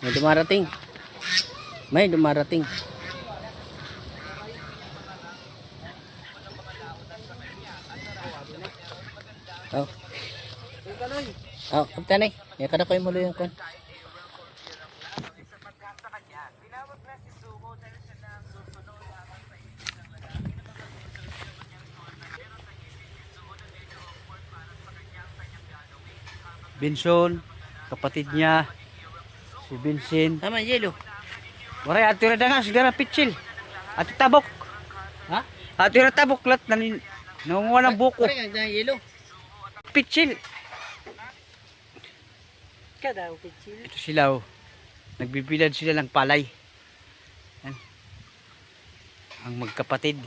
May dumarating. May dumarating. Oh. Oh, kaptan eh. Ya kada ko imulo yung kon. Benson, kapatid niya, si Vincent. Tama, yelo. Waray, ato rin na nga, sigara pitsil. Ato tabok. Ha? Ato rin tabok, lat, nangunga ng buko. Pare, ang yelo. Pitsil. Kada o pitsil. Ito sila, oh. Nagbibilad sila ng palay. Yan. Ang magkapatid.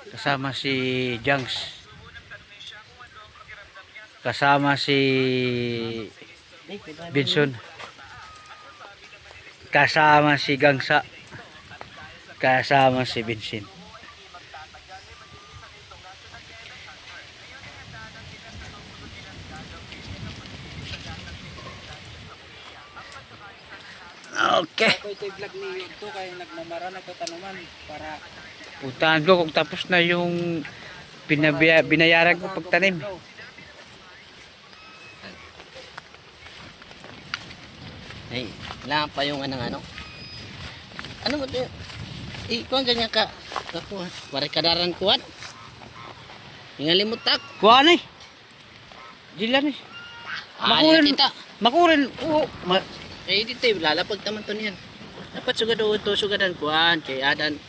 Kasama si Jangs. Kasama si Benson. Kasama si Gangsa. Kasama si Vincent. Okay. Ako ito vlog ni ito kaya nagmamara na ito tanuman para Puntahan ko kung tapos na yung binayaran ko pagtanim. ay, wala pa yung ano. Ano mo ito? Kuhan ganyan ka. Kakuha. Pare kadaran kuhan. Ingalimot tak. Kuha na eh. Dilan eh. Makurin. Makurin. Oo. Dito lalapag taman to niyan. Dapat sugado ito sugadan kuhan. Kaya adan.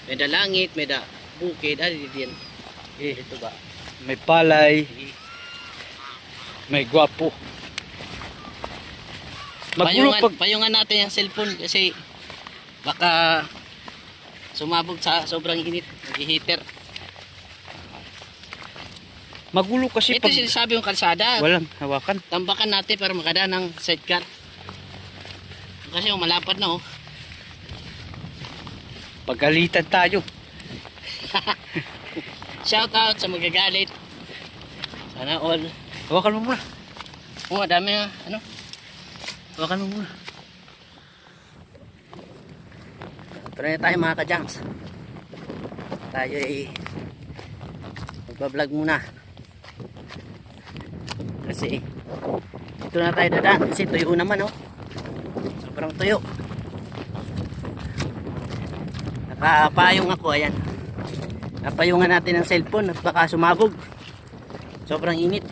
May da langit, may da bukid. Adi diyan. Ito ba? May palay. May gwapo. Payungan natin yung cellphone kasi baka sumabog sa sobrang init. Nag-heater. Magulo kasi Ito sinasabi yung kalsada. walang hawakan. Tambakan natin para makadaan ng sidecar. Kasi yung malapad na oh. Pagalitan tayo. Shout out sa magagalit. Sana all. Hawakan mo muna. Oh, dami nga ano. Hawakan mo muna. Tara na tayo mga ka-junks. Tayo ay magbablog muna. Kasi dito na tayo dadaan kasi tuyo naman oh. Sobrang tuyo. Nakapayong ako ayan. Napayungan natin ng cellphone at baka sumabog. Sobrang init.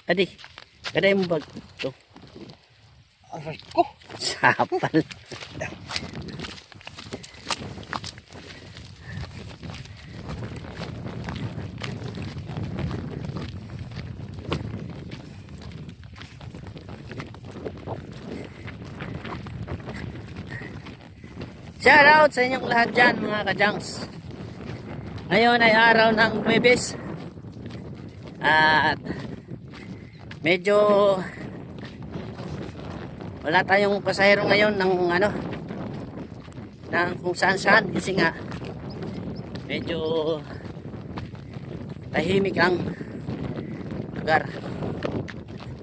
Adi. Kaday mo bag. Ito. Aray ko. Sapal. Shout out sa inyong lahat dyan mga ka-junks. Ngayon ay araw ng Huwebes. At medyo wala tayong pasahero ngayon ng ano ng kung saan saan kasi nga medyo tahimik ang lugar.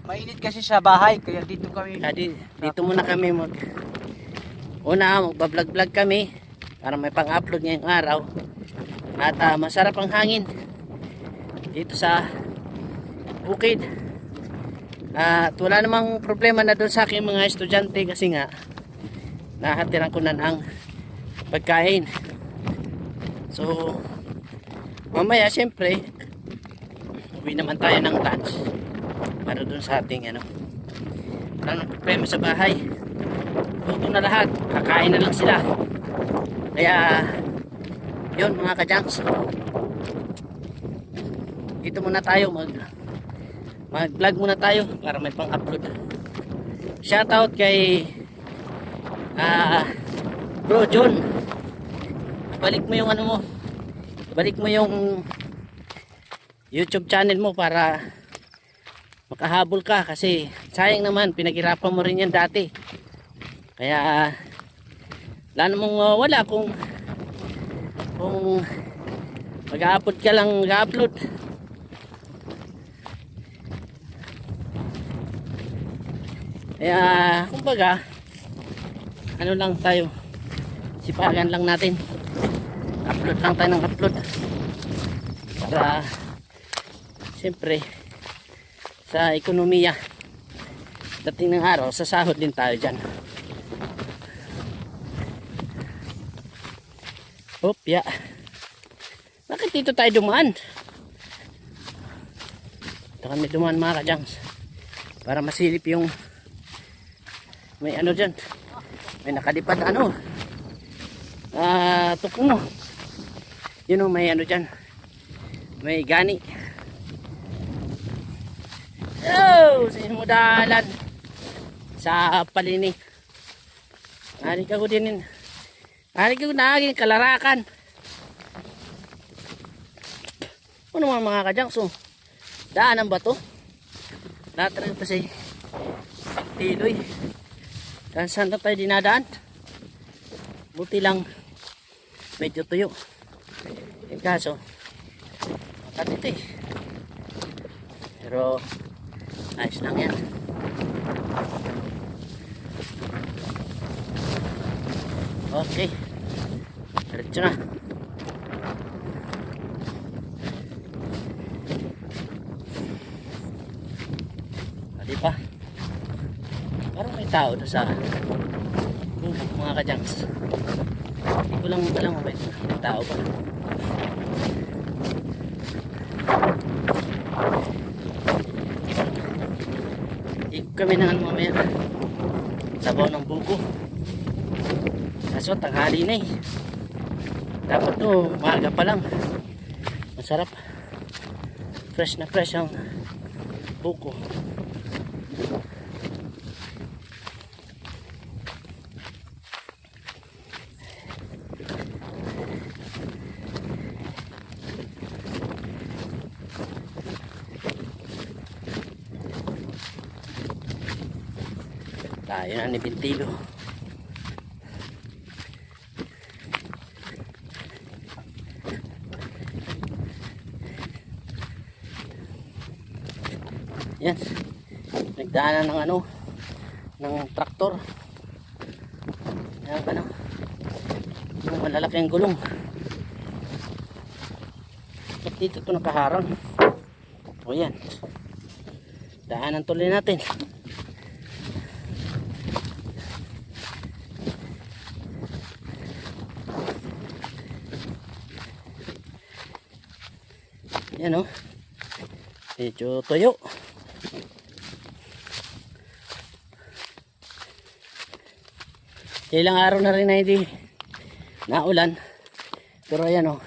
Mainit kasi sa bahay kaya dito kami. Dito muna kami magbablog kami para may pang-upload ngayong araw at masarap ang hangin dito sa bukid at wala namang problema na doon sa aking mga estudyante kasi nga nahatiran ko na ang pagkain. So mamaya syempre uwi naman tayo ng lunch para doon sa ating walang problema sa bahay. Luto na lahat, kakain na lang sila. Kaya yun mga ka-junks, dito muna tayo mag-vlog muna tayo para may pang-upload. Shoutout kay Bro John. Balik mo yung balik mo yung YouTube channel mo para makahabol ka kasi sayang naman pinaghirapan mo rin yan dati. Kaya wala namang wala kung mag-upload ka lang, mag-upload. Kaya kumbaga ano lang tayo, sipagan lang natin, upload lang tayo ng upload para siyempre sa ekonomiya dating ng araw, sa sahod din tayo dyan. Opya, bakit dito tayo dumaan? Dito kami dumaan mga kajangs para masilip yung may ano dyan, may nakalipad ano, tukuno, yun o, may ano dyan, may gani. Oh, sino mo dalan sa palini, hari ka ko din, hari ka ko naging kalarakan. Ano mga kajangs, so daanan ba to? Lahat pa si Tiloy. Dan saan na tayo dinadaan? Buti lang medyo tuyo. Yung kaso makatiti, pero ayos lang yan. Okay, diretso na. Di pa parang may tao doon sa mga kajangs. Hindi ko lang alam kung may tao ba. Ikot kami na mamaya sabaw ng buko. Kaso tanghali na eh. Dapat to maaga pa lang. Masarap. Fresh na fresh ang buko. Tayo na ni Bintilo. Yan. Nagdaanan ng ano, ng traktor. Yan ano, yung malalaking gulong. At dito ito nakaharang. O yan. Daanan tuloy natin. Yan o, medyo tuyo. Ilang araw na rin na hindi naulan, pero ayan o,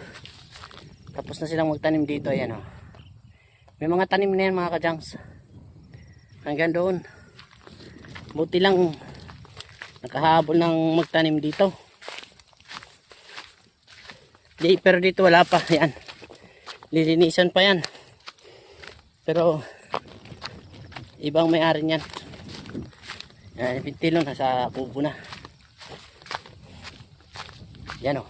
tapos na silang magtanim dito. Ayan o, may mga tanim na yan mga kajangs hanggang doon. Buti lang nakahabol ng magtanim dito. Pero dito wala pa. Yan, lilinisan pa yan, pero ibang may-ari niyan. Yan, Bintilo nasa kubo na. Yan o,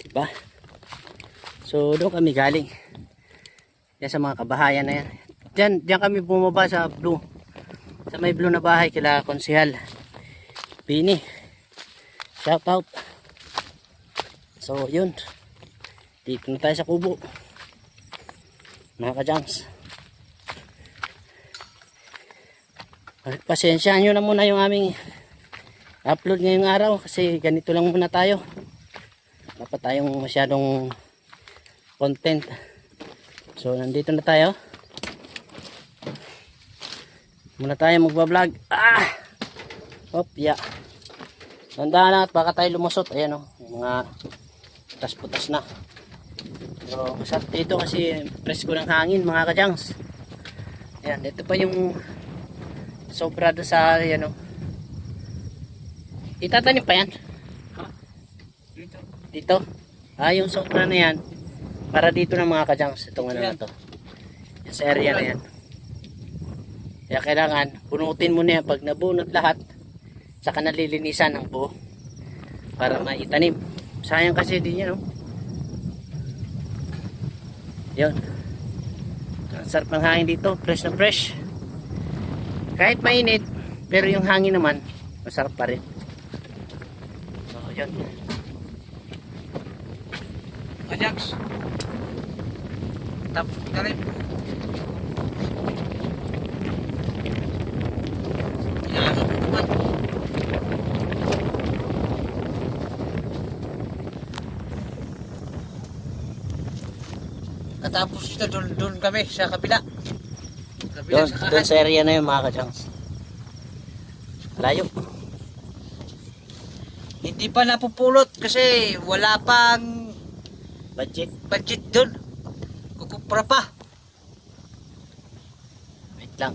diba? So doon kami galing. Yan sa mga kabahayan na yan. Diyan kami bumaba sa blue. Sa may blue na bahay kila Konsehal Bini. Shout out. So yun. Dito na tayo sa kubo. Mga kajangs. Pasensyahan nyo na muna yung aming upload ngayong araw. Kasi ganito lang muna tayo. Dapat tayong masyadong content. So nandito na tayo. Muna tayo magbablog. Opya. Tandaan na at baka tayo lumusot. Ayan o, mga putas-putas na. So masarap dito kasi presko ng hangin mga kajangs. Ayan, ito pa yung sobra doon sa ayan o. Itatanim pa yan? Dito? Yung sobra na yan, para dito na mga kajangs, itong ano na to. Yung sa area na yan. Kaya kailangan, punutin mo na yan. Pag nabunot lahat, saka nalilinisan ng buo. Para maitanim. Sayang kasi din yan, oh. Yun. Ang sarap ng hangin dito, fresh na fresh. Kahit mainit, pero yung hangin naman, masarap pa rin. So, yun. Ajax. Tapos talim. Natapos ito doon kami sa kabila. Kabila Doon, sa doon kahan. sa area na yun mga kajangs. Layo. Hindi pa napupulot kasi wala pang Budget. budget doon. Kukupra pa. Wait lang.